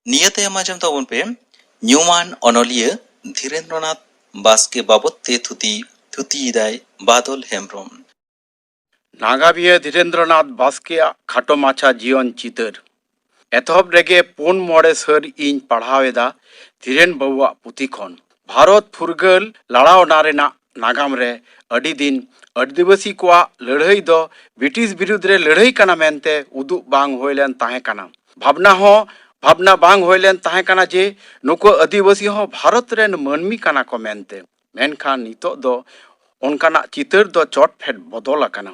नियते आजम ताबन पे न्यूमान अनलिया धीरेन्द्रनाथ बास्के बाबत ते थुती बादल हेम्ब्रम। नागामिया धीरेन्द्रनाथ बास्के खाटो माछा जीवन चितर एतहब रेगे पुन मोड़े सर इन पढ़ावेदा धीरेन बाबुआ पुथी खन भारत फुरगल लड़ाव नारेना नागाम रे अडी दिन आदिवासी को लड़ाई दो ब्रिटिश विरुद्ध रे लड़ाई कना मेनते उदुग बांग होइलेन ताहे कना भावना बांग होइलेन ताहे कना जे नुको आदिवासी हो भारत रेन मानमी कना को मेनते मेनखान नितो दो उनकाना चितर दो चोट फेट बदल आकना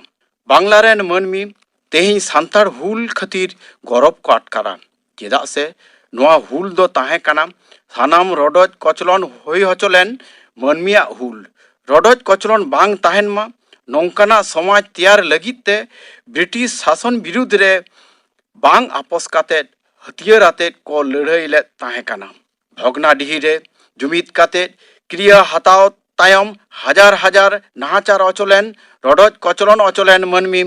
बांग्ला रेन मानमी तेही सांतार हुल खातिर गौरव को आटकारा चेदा से नोआ हुल दो ताहे कना सानाम रडोज कचलन होई हचलेन मानमिया हुल रडोज कचलन बांग ताहेन मा नौकाना समाज तैयार लगित ते ब्रिटिश शासन विरुद्ध रे बांग आपस काते हथियार आते को लड़ाई ले ताहे कना भगनाडीही रे जुमिद काते क्रिया हताव तायम हजार हजार नाहाचार अचलेन रडोज कचलन अचलेन मानमी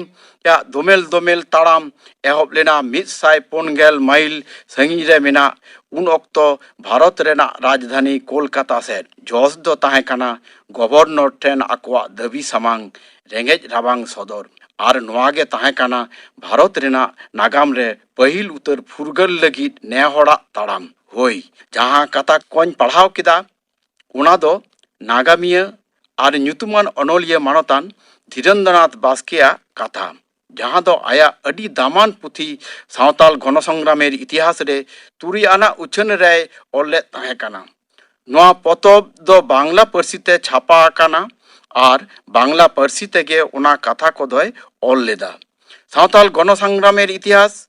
या दोमेल दोमेल ताड़ाम एहब लेना 150 माइल संगी रे मेना उन अक्तो भारत रेना राजधानी कोलकाता से जस दो ताहे कना गवर्नर ठेन आकवा दाबी सामांग रेंगेज राबांग सदर आर नोआगे ताहे कना भारत रेना नागाम रे पहिल उतर फुरगल लगित नेहड़ा ताड़ाम होई जहां कथा कोन पढ़ाव किदा उना दो नागामिया आर ᱧᱩᱛᱩᱢᱟᱱ अनोलिया मानतान धीरेन्द्रनाथ बास्केया कथा जहां दो आया अडी दामान पुथी सावताल गणसंग्रामेर इतिहास रे तुरी आना उछन रे ओले ताहे काना नोआ पतब दो बांग्ला पार्सीते छापा आकाना आर बांग्ला पार्सी तेगे उना कथा को दोय ओल लेदा सावताल गणसंग्रामेर इतिहास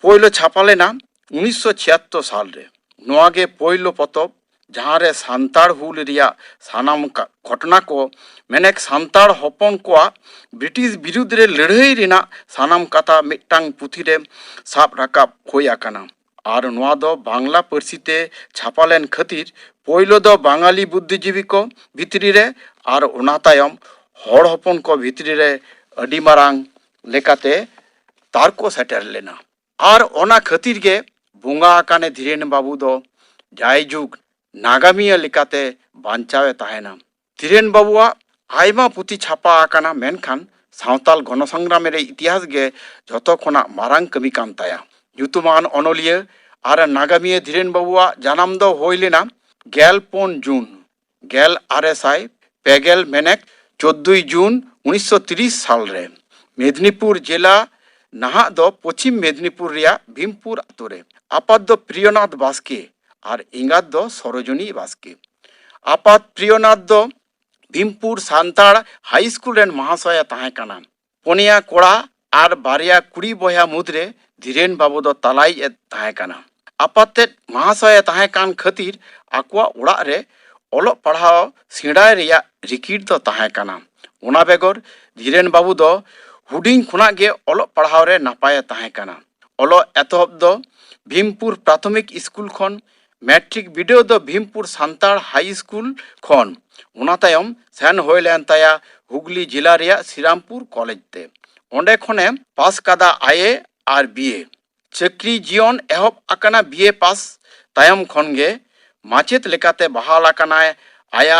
पोयलो छापा लेना 1976 साल रे नोआगे पोयलो पतब जहाँ रे सांतार हुल रिया सानाम घटना को मेनेक सांतार हपन को ब्रिटिश विरुद्ध रे लड़ाई रेना सानाम कथा मिटांग पुथी रे साब राकाब होय आकाना आर नोआ दो बांग्ला पार्सीते छापालेन खातिर पोयलो दो बांगाली बुद्धिजीवी को भितरी रे आर ओना तायम हड़ हपन को भितरी रे अडी मारांग लेकाते तारको सेटर लेना आर ओना खातिर गे बुंगा आकाने धीरेन बाबू दो जायजुग नागामिया लिकाते बांचावे ताहेना धीरेन बाबुआ आयमा पुथी छापा आकाना मेनखान सावताल गणसंग्राम रे इतिहास गे जतो खोना मारांग कमी कान ताया ᱧᱩᱛᱩᱢᱟᱱ अनोलिया आर नागामिया धीरेन बाबुआ जानाम दो होइलेना 14 जून 1850 मेनेक 14 जून 1930 साल रे मेदिनीपुर जिला नाहा दो पश्चिम मेदिनीपुर रिया भीमपुर आतो रे आपात दो प्रियनाथ बास्के और इंगात दो सरोजनी बास्के आपात प्रियनाथ दो भीमपुर सांताड़ हाई स्कूल रेन महाशय ताहे काना पोनिया कोड़ा और बारिया कुड़ी बया मुद्रे धीरेन बाबू दो तलाई ताहे काना आपाते महाशय ताहे कान खातिर आकुआ उड़ा रे ओलो पढ़ाओ सिड़ाय रिया रिकिट दो ताहे काना उना बेगर धीरेन बाबू दो हुडिंग खुना गे ओलो पढ़ाओ रे नापाय ताहे काना ओलो एतहब दो भीमपुर प्राथमिक स्कूल खन मैट्रिक वीडियो दो भीमपुर सांताड़ हाई स्कूल खन उना तायम सेन होइलेन ताया हुगली जिला रिया श्रीरामपुर कॉलेज ते ओंडे खने पास कादा आईए और बीए चाकरी जीवन एहब आकाना बीए पास तायम खन गे माचेत लेकाते बहाल आकाना आया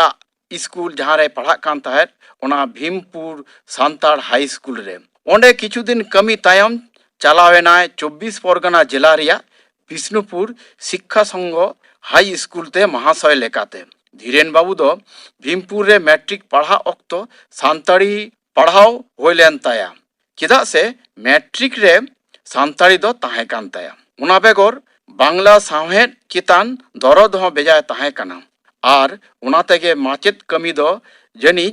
स्कूल जहाँ रे पढ़ा कान ताहेत ओना भीमपुर सांताड़ हाई स्कूल रे ओंडे किछु दिन कमी तायम चलावेना 24 परगना जिला रिया विष्णुपुर शिक्षा संघ हाई स्कूल ते महाशय लेकाते धीरेन बाबू दो भीमपुर रे मैट्रिक पढ़ा अक्तो सांताड़ी पढ़ाओ होइलेन ताया चेदा से मैट्रिक रे सांताड़ी दो ताहे कान ताया उना बेगर बांग्ला सावहेद चितान दरद हो बेजाय ताहे काना आर उना तेगे माचेत कमी दो जनी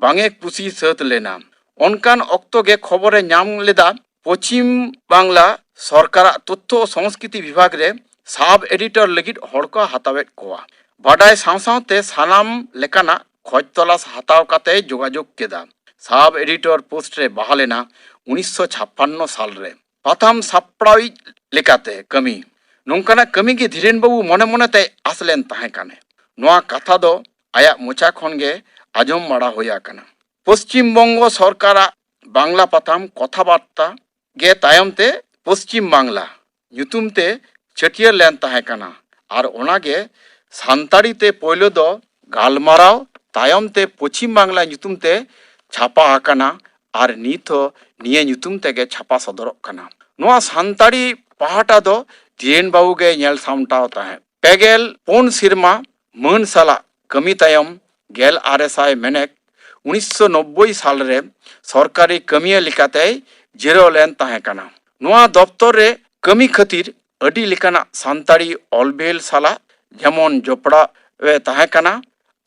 बांगे कुसी सत लेना उनकान अक्तो गे खबरे नाम लेदा पश्चिम बांग्ला सरकार तथ्य और संस्कृति विभाग रे साब एडिटर लगित हड़को हातावेत कोआ बाडाय सावसावते सानाम लेकाना खोज तलाश हाताव काते जोगाजोग केदा साब एडिटर पोस्ट रे बहालेना 1956 साल रे प्रथम सापड़ावी लेकाते कमी नोंकाना कमी गे धीरेन बाबू मने मने ते आसलेन ताहे काने नोआ कथा दो आया मोचा खन गे आजम माड़ा होया काना पश्चिम बंग सरकार बांग्ला प्रथम कथाबार्ता गे तायम ते पश्चिम बांग्ला ᱧᱩᱛᱩᱢ ते ᱪᱷᱟᱹᱴᱭᱟᱹᱨ ᱞᱮᱱ ᱛᱟᱦᱮᱸ ᱠᱟᱱᱟ ᱟᱨ ᱚᱱᱟᱜᱮ ᱥᱟᱱᱛᱟᱲᱤ ᱛᱮ ᱯᱳᱭᱞᱳ ᱫᱚ ᱜᱟᱞᱢᱟᱨᱟᱣ ᱛᱟᱭᱚᱢ ᱛᱮ ᱯᱚᱪᱷᱤᱢ ᱵᱟᱝᱞᱟ ᱧᱩᱛᱩᱢ ᱛᱮ ᱪᱷᱟᱯᱟ ᱟᱠᱟᱱᱟ ᱟᱨ ᱱᱤᱛ ᱦᱚᱸ ᱱᱤᱭᱟᱹ ᱧᱩᱛᱩᱢ ᱛᱮᱜᱮ ᱪᱷᱟᱯᱟ ᱥᱚᱫᱚᱨᱚᱜ ᱠᱟᱱᱟ। ᱱᱚᱣᱟ ᱥᱟᱱᱛᱟᱲᱤ ᱯᱟᱦᱴᱟ ᱫᱚ ᱫᱷᱤᱨᱮᱱ ᱵᱟᱹᱵᱩ ᱜᱮ ᱧᱮᱞ ᱥᱟᱢᱴᱟᱣ ᱛᱟᱦᱮᱸᱫ। 24 ᱥᱮᱨᱢᱟ ᱢᱟᱹᱱ ᱥᱟᱞᱟᱜ ᱠᱟᱹᱢᱤ ᱛᱟᱭᱚᱢ 1900 ᱢᱮᱱᱮᱠ 1990 ᱥᱟᱞᱨᱮ ᱥᱚᱨᱠᱟরি ᱠᱟᱹᱢᱤᱭᱟᱹ ᱞᱮᱠᱟᱛᱮᱭ ᱡᱤᱨᱟᱹᱣ ᱞᱮᱱ ᱛᱟᱦᱮᱸ ᱠᱟᱱᱟ। ᱱᱚᱣᱟ ᱫᱚᱯᱛᱚᱨ ᱨᱮ ᱠᱟᱹᱢᱤ ᱠᱷᱟᱹᱛᱤᱨ ᱟᱹᱰᱤ ᱞᱮᱠᱟᱱᱟᱜ ᱥᱟᱱᱛᱟᱲᱤ ᱚᱞᱵᱮᱞ ᱥᱟᱞᱟᱜ ᱡᱮᱢᱚᱱ ᱡᱚᱯᱲᱟᱣ ᱮ ᱛᱟᱦᱮᱸ ᱠᱟᱱᱟ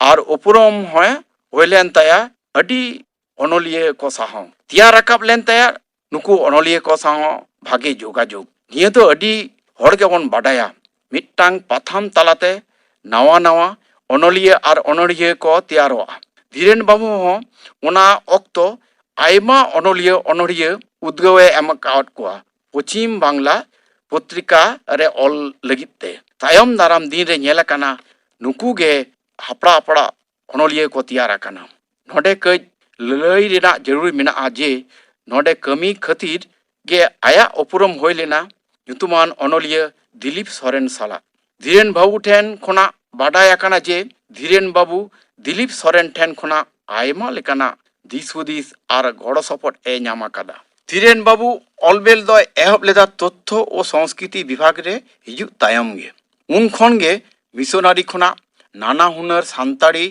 ᱟᱨ ᱩᱯᱨᱩᱢ ᱦᱚᱸ ᱦᱩᱭ ᱞᱮᱱ ᱛᱟᱭᱟ ᱟᱹᱰᱤ ᱚᱱᱚᱞᱤᱭᱟᱹ ᱠᱚ ᱥᱟᱶ ᱦᱚᱸ ᱛᱮᱭᱟᱨ ᱨᱟᱠᱟᱵ ᱞᱮᱱ ᱛᱟᱭᱟ ᱱᱩᱠᱩ ᱚᱱᱚᱞᱤᱭᱟᱹ ᱠᱚ ᱥᱟᱶ ᱦᱚᱸ ᱵᱷᱟᱜᱮ ᱡᱳᱜᱟᱡᱳᱜᱽ। ᱱᱤᱭᱟᱹ ᱫᱚ ᱟᱹᱰᱤ ᱦᱚᱲ ᱜᱮᱵᱚᱱ ᱵᱟᱰᱟᱭᱟ ᱢᱤᱫᱴᱟᱝ ᱯᱟᱛᱷᱟᱢ ᱛᱟᱞᱟᱛᱮ ᱱᱟᱣᱟ ᱱᱟᱣᱟ ᱚᱱᱚᱞᱤᱭᱟᱹ ᱟᱨ ᱚᱱᱚᱲᱦᱤᱭᱟᱹ ko ᱛᱮᱭᱟᱨᱚᱜᱼᱟ। ᱫᱷᱤᱨᱮᱱ ᱵᱟᱹᱵᱩ ᱦᱚᱸ ᱚᱱᱟ ᱚᱠᱛᱚ ᱟᱭᱢᱟ ᱚᱱᱚᱞᱤᱭᱟᱹ ᱚᱱᱚᱲᱦᱤᱭᱟᱹ ᱩᱫᱽᱜᱟᱹᱣᱮ ᱮᱢ ᱟᱠᱟᱫ ᱠᱚᱣᱟ ᱯᱚᱪᱷᱤᱢ ᱵᱟᱝᱞᱟ ᱯᱚᱛᱨᱤᱠᱟ ᱨᱮ ᱚᱞ ᱞᱟᱹᱜᱤᱫ ᱛᱮ। ᱛᱟᱭᱚᱢ ᱫᱟᱨᱟᱢ ᱫᱤᱱ ᱨᱮ ᱧᱮᱞ ᱟᱠᱟᱱᱟ ᱱᱩᱠᱩ ᱜᱮ ᱦᱟᱯᱲᱟ ᱦᱟᱯᱲᱟ ᱚᱱᱚᱞᱤᱭᱟᱹ ᱠᱚ ᱛᱮᱭᱟᱨ ᱟᱠᱟᱱᱟ। ᱱᱚᱰᱮ ᱠᱟᱹᱡ ᱞᱟᱹᱭ ᱨᱮᱱᱟᱜ ᱡᱟᱹᱨᱩᱲ ᱢᱮᱱᱟᱜᱼᱟ ᱡᱮ ᱱᱚᱰᱮ ᱠᱟᱹᱢᱤ ᱠᱷᱟᱹᱛᱤᱨ ᱜᱮ ᱟᱭᱟᱜ ᱩᱯᱨᱩᱢ ᱦᱩᱭ ᱞᱮᱱᱟ ᱧᱩᱛᱩᱢᱟᱱ ᱚᱱᱚᱞᱤᱭᱟᱹ ᱫᱤᱞᱤᱯ ᱥᱚᱨᱮᱱ ᱥᱟᱞᱟᱜ। ᱫᱷᱤᱨᱮᱱ ᱵᱟᱹᱵᱩ ᱴᱷᱮᱱ ᱠᱷᱚᱱᱟᱜ ᱵᱟᱰᱟᱭ ᱟᱠᱟᱱᱟ ᱡᱮ ᱫᱷᱤᱨᱮᱱ ᱵᱟᱹᱵᱩ ᱫᱤᱞᱤᱯ ᱥᱚᱨᱮᱱ ᱴᱷᱮᱱ ᱠᱷᱚᱱᱟᱜ ᱟᱭᱢᱟ ᱞᱮᱠᱟᱱᱟᱜ ᱫᱤᱥ ᱦᱩᱫᱤᱥ ᱟᱨ ᱜᱚᱲᱚ ᱥᱚᱯᱚᱦᱚᱫ ᱮ ᱧᱟᱢ ᱟᱠᱟᱫᱟ। ᱫᱷᱤᱨᱮᱱ ᱵᱟᱹᱵᱩ ᱚᱞᱵᱮᱞ ᱫᱚᱭ ᱮᱦᱚᱵ ᱞᱮᱫᱟ ᱛᱚᱛᱛᱷᱚ ও সংস্কৃতি বিভাগ রে হিজুᱜ তাᱭᱚᱢ ᱜᱮ। ᱩᱱ ᱠᱷᱚᱱ ᱜᱮ ᱢᱤᱥᱚᱱᱟরি ᱠᱷᱚᱱᱟᱜ ᱱᱟᱱᱟ ᱦᱩᱱᱟᱹᱨ ᱥᱟᱱᱛᱟᱲᱤ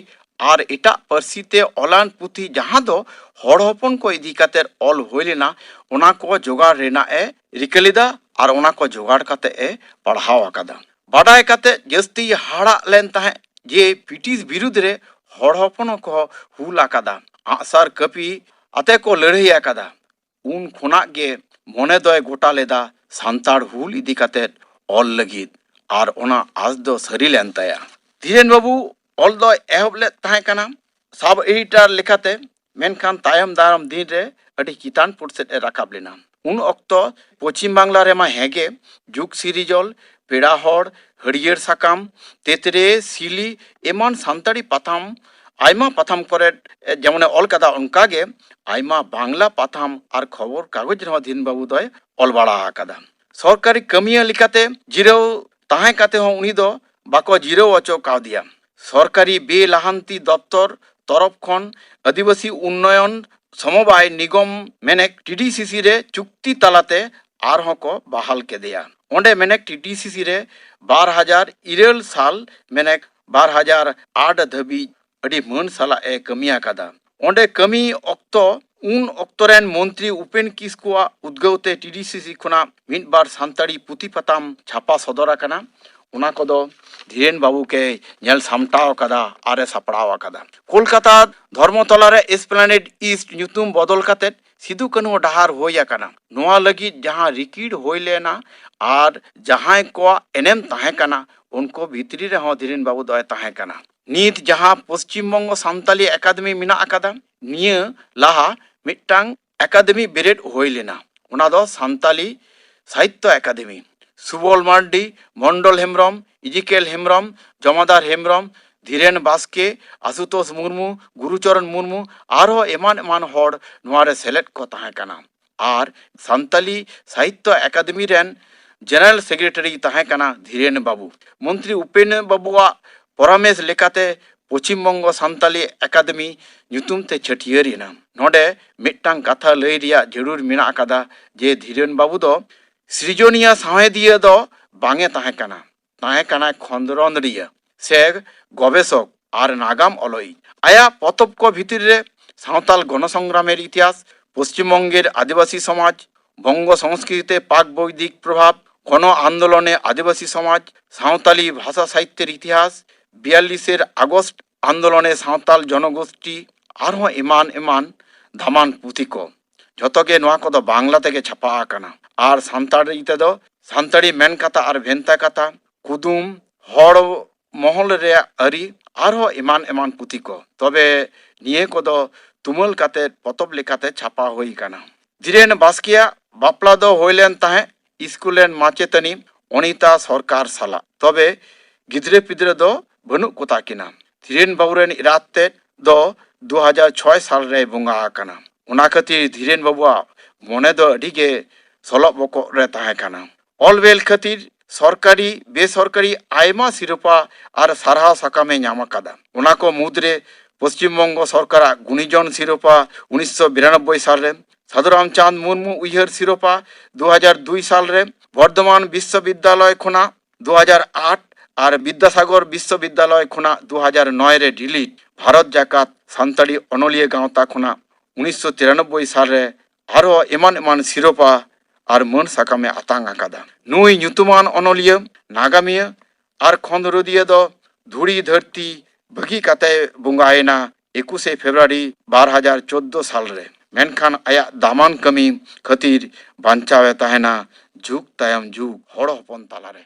ᱟᱨ ᱮᱴᱟᱜ ᱯᱟᱹᱨᱥᱤ ᱛᱮ ᱚᱞᱟᱱ ᱯᱩᱛᱷᱤ ᱡᱟᱦᱟᱸ ᱫᱚ ᱦᱚᱲ ᱦᱚᱯᱚᱱ ᱠᱚ ᱤᱫᱤ ᱠᱟᱛᱮᱫ ᱚᱞ ᱦᱩᱭ ᱞᱮᱱᱟ ᱚᱱᱟ ᱠᱚ ᱡᱚᱜᱟᱲ ᱨᱮᱱᱟᱜ ᱮ ᱨᱤᱠᱟᱹ ᱞᱮᱫᱟ ᱟᱨ ᱚᱱᱟ ᱠᱚ ᱡᱚᱜᱟᱲ ᱠᱟᱛᱮᱫ ᱮ ᱯᱟᱲᱦᱟᱣ ᱟᱠᱟᱫᱟ। ᱵᱟᱰᱟᱭ ᱠᱟᱛᱮᱫ ᱡᱟᱹᱥᱛᱤ ᱦᱟᱦᱟᱲᱟᱜ ᱞᱮᱱ ᱛᱟᱦᱮᱸᱫ ᱡᱮ ᱵᱨᱤᱴᱤᱥ ᱵᱤᱨᱩᱫᱽ ᱨᱮ ᱦᱚᱲ ᱦᱚᱯᱚᱱ ᱠᱚ ᱦᱩᱞ ᱟᱠᱟᱫᱟ ᱟᱸᱜᱼᱥᱟᱨ ᱠᱟᱹᱯᱤ ᱟᱛᱮ ᱠᱚ ᱞᱟᱹᱲᱦᱟᱹᱭ ᱟᱠᱟᱫᱟ। ᱩᱱ ᱠᱷᱚᱱᱟᱜ ᱜᱮ ᱢᱚᱱᱮ ᱫᱚᱭ ᱜᱚᱴᱟ ᱞᱮᱫᱟ ᱥᱟᱱᱛᱟᱲ ᱦᱩᱞ ᱤᱫᱤ ᱠᱟᱛᱮᱫ ᱚᱞ ᱞᱟᱹᱜᱤᱫ ᱟᱨ ᱚᱱᱟ ᱟᱸᱥ ᱫᱚ ᱥᱟᱹᱨᱤ ᱞᱮᱱ ᱛᱟᱭᱟ। ᱫᱷᱤᱨᱮᱱ ᱵᱟᱹᱵᱩ ᱚᱞ ᱫᱚᱭ ᱮᱦᱚᱵ ᱞᱮᱫ ᱛᱟᱦᱮᱸ ᱠᱟᱱᱟ ᱥᱟᱵ ᱮᱰᱤᱴᱚᱨ ᱞᱮᱠᱟᱛᱮ ᱢᱮᱱᱠᱷᱟᱱ ᱛᱟᱭᱚᱢ ᱫᱟᱨᱟᱢ ᱫᱤᱱ ᱨᱮ ᱟᱹᱰᱤ ᱪᱮᱛᱟᱱ ᱯᱩᱨ ᱥᱮᱫ ᱮ ᱨᱟᱠᱟᱵ ᱞᱮᱱᱟ। ᱩᱱ ᱚᱠᱛᱚ ᱯᱚᱪᱷᱤᱢ ᱵᱟᱝᱞᱟ ᱨᱮᱢᱟ ᱦᱮᱸᱜᱮ ᱡᱩᱜᱽ ᱥᱤᱨᱤᱡᱚᱞ ᱯᱮᱲᱟ ᱦᱚᱲ ᱦᱟᱹᱨᱭᱟᱹᱲ ᱥᱟᱠᱟᱢ ᱛᱮᱛᱨᱮ ᱥᱤᱞᱤ ᱮᱢᱟᱱ ᱥᱟᱱᱛᱟᱲᱤ ᱯᱟᱛᱷᱟᱢ ᱟᱭᱢᱟ ᱯᱟᱛᱷᱟᱢ ᱠᱚᱨᱮ ᱡᱮᱢᱚᱱᱮ ᱚᱞ ᱠᱟᱫᱟ ᱚᱱᱠᱟᱜᱮ ᱟᱭᱢᱟ ᱵᱟᱝᱞᱟ ᱯᱟᱛᱷᱟᱢ ᱟᱨ ᱠᱷᱚᱵᱚᱨ ᱠᱟᱜᱚᱡᱽ ᱨᱮᱦᱚᱸ ᱫᱷᱤᱨᱮᱱ ᱵᱟᱹᱵᱩ ᱫᱚᱭ ᱚᱞ ᱵᱟᱲᱟ ᱟᱠᱟᱫᱟ। ᱥᱚᱨᱠᱟরি ᱠᱟᱹᱢᱤᱭᱟᱹ ᱞᱮᱠᱟᱛᱮ ᱡᱤᱨᱟᱹᱣ ᱛᱟᱦᱮᱸ ᱠᱟᱛᱮ ᱦᱚᱸ ᱩᱱᱤ ᱫᱚ ᱵᱟᱠᱚ ᱡᱤᱨᱟᱹᱣ ᱦᱚᱪᱚ ᱠᱟᱣᱫᱮᱭᱟ। ᱥᱚᱨᱠᱟরি ᱵᱮᱼᱞᱟᱦᱟᱱᱛᱤ ᱫᱚᱯᱛᱚᱨ ᱛᱚᱨᱚᱯ ᱠᱷᱚᱱ ᱟᱹᱫᱤᱵᱟᱹᱥᱤ ᱩন্নয়ন সমবায় নিগম মেনেক টিডিসিসি রে চুক্তি তালাতে আরহᱚᱸ ᱠᱚ ᱵᱟᱦᱟᱞ ᱠᱮᱫᱮᱭᱟ। ᱚᱸᱰᱮ ᱢᱮᱱᱮᱠ টিডিসিসি রে 2002 সাল ᱢᱮᱱᱮᱠ 2008 ᱫᱷᱟᱹᱵᱤᱡ ᱟᱹᱰᱤ ᱢᱟᱹᱱ ᱥᱟᱞᱟᱜ ᱮ ᱠᱟᱹᱢᱤ ᱟᱠᱟᱫᱟ। ᱚᱸᱰᱮ ᱠᱟᱹᱢᱤ ᱚᱠᱛᱚ ᱩᱱ ᱚᱠᱛᱚ ᱨᱮᱱ ᱢᱚᱱᱛᱨᱤ ᱩᱯᱮᱱ ᱠᱤᱥᱠᱩᱣᱟᱜ ᱩᱫᱽᱜᱟᱹᱣ ᱛᱮ টিডিসিসি ᱠᱷᱚᱱᱟᱜ ᱢᱤᱫ ᱵᱟᱨ ᱥᱟᱱᱛᱟᱲᱤ ᱯᱩᱛᱷᱤ ᱯᱟᱛᱟᱢ ᱪᱷᱟᱯᱟ ᱥᱚᱫᱚᱨ ᱟᱠᱟᱱᱟ। ᱚᱱᱟ ᱠᱚᱫᱚ ᱫᱷᱤᱨᱮᱱ ᱵᱟᱹᱵᱩ কে ᱧᱮᱞ ᱥᱟᱢᱴᱟᱣ ᱟᱠᱟᱫᱟ ᱟᱨ ᱮ ᱥᱟᱯᱲᱟᱣ ᱟᱠᱟᱫᱟ। ᱠᱳᱞᱠᱟᱛᱟ ধর্মতলা রে এসপ্ল্যানেড ইস্ট ᱧᱩᱛᱩᱢ ᱵᱚᱫᱚᱞ ᱠᱟᱛᱮᱫ ᱥᱤᱫᱩ ᱠᱟᱹᱱᱦᱩ ᱰᱟᱦᱟᱨ ᱦᱩᱭ ᱟᱠᱟᱱᱟ। ᱱᱚᱣᱟ ᱞᱟᱹᱜᱤᱫ ᱡᱟᱦᱟᱸ ᱨᱤᱠᱤᱲ ᱦᱩᱭ ᱞᱮᱱᱟ ᱟᱨ ᱡᱟᱦᱟᱸᱭ ᱠᱚᱣᱟᱜ ᱮᱱᱮᱢ ᱛᱟᱦᱮᱸ ᱠᱟᱱᱟ ᱩᱱᱠᱩ ᱵᱷᱤᱛᱨᱤ ᱨᱮᱦᱚᱸ ᱫᱷᱤᱨᱮᱱ ᱵᱟᱹᱵᱩ ᱫᱚᱭ ᱛᱟᱦᱮᱸ ᱠᱟᱱᱟ। ᱱᱤᱛ ᱡᱟᱦᱟᱸ ᱯᱚᱥᱪᱤᱢ ᱵᱚᱝᱜᱚ ᱥᱟᱱᱛᱟᱞᱤ একাডেমি ᱢᱮᱱᱟᱜ ᱟᱠᱟᱫᱟ ᱱᱤᱭᱟᱹ ᱞᱟᱦᱟ ᱢᱤᱫᱴᱟᱝ একাডেমি বেরেড ᱦᱩᱭ ᱞᱮᱱᱟ ᱚᱱᱟ ᱫᱚ ᱥᱟᱱᱛᱟᱞᱤ সাহিত্য একাডেমি সুবল মার্ডি মন্ডল হেমব্রম ইজিকেল হেমব্রম জমাদার হেমব্রম ধীরেন বাস্কে আশুতোষ মুর্মু গুরুচরণ মুর্মু আরᱦᱚᱸ ᱮᱢᱟᱱ ᱮᱢᱟᱱ ᱦᱚᱲ ᱱᱚᱣᱟ ᱨᱮ ᱥᱮᱞᱮᱫ ᱠᱚ ᱛᱟᱦᱮᱸ ᱠᱟᱱᱟ ᱟᱨ ᱥᱟᱱᱛᱟᱞᱤ সাহিত্য একাডেমি ᱨᱮᱱ জেনারেল সেক্রেটারি ᱛᱟᱦᱮᱸ ᱠᱟᱱᱟ ᱫᱷᱤᱨᱮᱱ ᱵᱟᱹᱵᱩ মন্ত্রী উপেন বাবুᱣᱟᱜ পরামᱮᱥ ᱞᱮᱠᱟᱛᱮ ᱯᱚᱪᱷᱤᱢ ᱵᱚᱝᱜᱚ ᱥᱟᱱᱛᱟᱞᱤ ᱮᱠᱟᱰᱮᱢᱤ ᱧᱩᱛᱩᱢ ᱛᱮ ᱪᱷᱟᱹᱴᱭᱟᱹᱨ ᱮᱱᱟ। ᱱᱚᱰᱮ ᱢᱤᱫᱴᱟᱝ ᱠᱟᱛᱷᱟ ᱞᱟᱹᱭ ᱨᱮᱭᱟᱜ ᱡᱟᱹᱨᱩᱲ ᱢᱮᱱᱟᱜ ᱟᱠᱟᱫᱟ ᱡᱮ ᱫᱷᱤᱨᱮᱱ ᱵᱟᱹᱵᱩ ᱫᱚ সৃজনীয় সাহেদিয়া ᱫᱚ ᱵᱟᱝᱮ ᱛᱟᱦᱮᱸ ᱠᱟᱱᱟ ᱛᱟᱦᱮᱸ ᱠᱟᱱᱟᱭ ᱠᱷᱚᱸᱫᱽᱨᱚᱸᱫᱽᱨᱤᱭᱟᱹ ᱥᱮ ᱜᱚᱵᱮᱥᱚᱠ ᱟᱨ ᱱᱟᱜᱟᱢ ᱚᱞᱚᱭᱤᱡ। ᱟᱭᱟᱜ ᱯᱚᱛᱚᱵ ᱠᱚ ᱵᱷᱤᱛᱤᱨ ᱨᱮ সাঁওতাল গণসংগ্রামের ইতিহাস পশ্চিমবঙ্গের আদিবাসী সমাজ বঙ্গ সংস্কৃতিতে পাক বৈদিক প্রভাব গণ আন্দোলনে আদিবাসী সমাজ সাঁওতালি ভাষা সাহিত্যের ইতিহাস 42 আগস্ট আন্দোলনে সাঁওতাল জনগোষ্ঠী আরহᱚᱸ ᱮᱢᱟᱱ ᱮᱢᱟᱱ ধামান পুঁথি ᱠᱚ ᱡᱷᱚᱛᱚ ᱜᱮ ᱱᱚᱣᱟ ᱠᱚᱫᱚ ᱵᱟᱝᱞᱟ ᱛᱮᱜᱮ ᱪᱷᱟᱯᱟ ᱟᱠᱟᱱᱟ ᱟᱨ ᱥᱟᱱᱛᱟᱲᱤ ᱛᱮᱫᱚ ᱥᱟᱱᱛᱟᱲᱤ ᱢᱮᱱ ᱠᱟᱛᱷᱟ ᱟᱨ ᱵᱷᱮᱱᱛᱟ ᱠᱟᱛᱷᱟ ᱠᱩᱫᱩᱢ ᱦᱚᱲ ᱢᱚᱦᱚᱞ ᱨᱮᱭᱟᱜ ᱟᱹᱨᱤ ᱟᱨᱦᱚᱸ ᱮᱢᱟᱱ ᱮᱢᱟᱱ ᱯᱩᱛᱷᱤ ᱠᱚ ᱛᱚᱵᱮ ᱱᱤᱭᱟᱹ ᱠᱚᱫᱚ ᱛᱩᱢᱟᱹᱞ ᱠᱟᱛᱮᱫ ᱯᱚᱛᱚᱵ ᱞᱮᱠᱟᱛᱮ ᱪᱷᱟᱯᱟ ᱦᱩᱭ ᱟᱠᱟᱱᱟ। ᱫᱷᱤᱨᱮᱱ ᱵᱟᱥᱠᱮᱭᱟᱜ ᱵᱟᱯᱞᱟ ᱫᱚ ᱦᱩᱭ ᱞᱮᱱ ᱛᱟᱦᱮᱸᱫ ᱤᱥᱠᱩᱞ ᱨᱮᱱ ᱢᱟᱪᱮᱛᱟᱹᱱᱤ অনিতা সরকার সালাᱜ তবে ᱜᱤᱫᱽᱨᱟᱹ ᱯᱤᱫᱽᱨᱟᱹ ᱫᱚ ᱵᱟᱹᱱᱩᱜ ᱠᱚᱛᱟ ᱠᱤᱱᱟ। ᱫᱷᱤᱨᱮᱱ ᱵᱟᱹᱵᱩ ᱨᱮᱱ ᱮᱨᱟᱛ ᱛᱮᱫ ᱫᱚ 2006 ᱥᱟᱞ ᱨᱮᱭ ᱵᱚᱸᱜᱟ ᱟᱠᱟᱱᱟ। ᱚᱱᱟ ᱠᱷᱟᱹᱛᱤᱨ ᱫᱷᱤᱨᱮᱱ ᱵᱟᱹᱵᱩᱣᱟᱜ ᱢᱚᱱᱮ ᱫᱚ ᱟᱹᱰᱤ ᱜᱮ ᱥᱚᱞᱚᱜ ᱵᱚᱠᱚᱜ ᱨᱮ ᱛᱟᱦᱮᱸ ᱠᱟᱱᱟ। ᱚᱞᱵᱮᱞ ᱠᱷᱟᱹᱛᱤᱨ सरकारी बेसरकारी आयमा सिरपा और सारहा साकामे नाम आकादा। ओना को मुद्रे पश्चिम बंग सरकार गुणीजन सिरपा 1992 साल रे, साधु रामचंद मुर्मू उयहर सिरपा 2002 साल रे, बर्धमान विश्वविद्यालय खुना 2008 और विद्यासागर विश्वविद्यालय खुना 2009 रे डिलीट। भारत जाकात सान्ताड़ी अनलिया गाँवता खुना 1993 साल रे आरो एमान एमान सिरपा और मन साकामे आतांग आकादा। नुई ᱧᱩᱛᱩᱢᱟᱱ अनलिया नागामिया और खंदरदिया दो धुड़ी धरती भगी काते बुंगायना 21 फेब्रुआरी 2014 साल रे। मेनखान आया दामान कमी खातिर बांचावे ताहेना जुग तायम जुग हड़ हपन तालारे।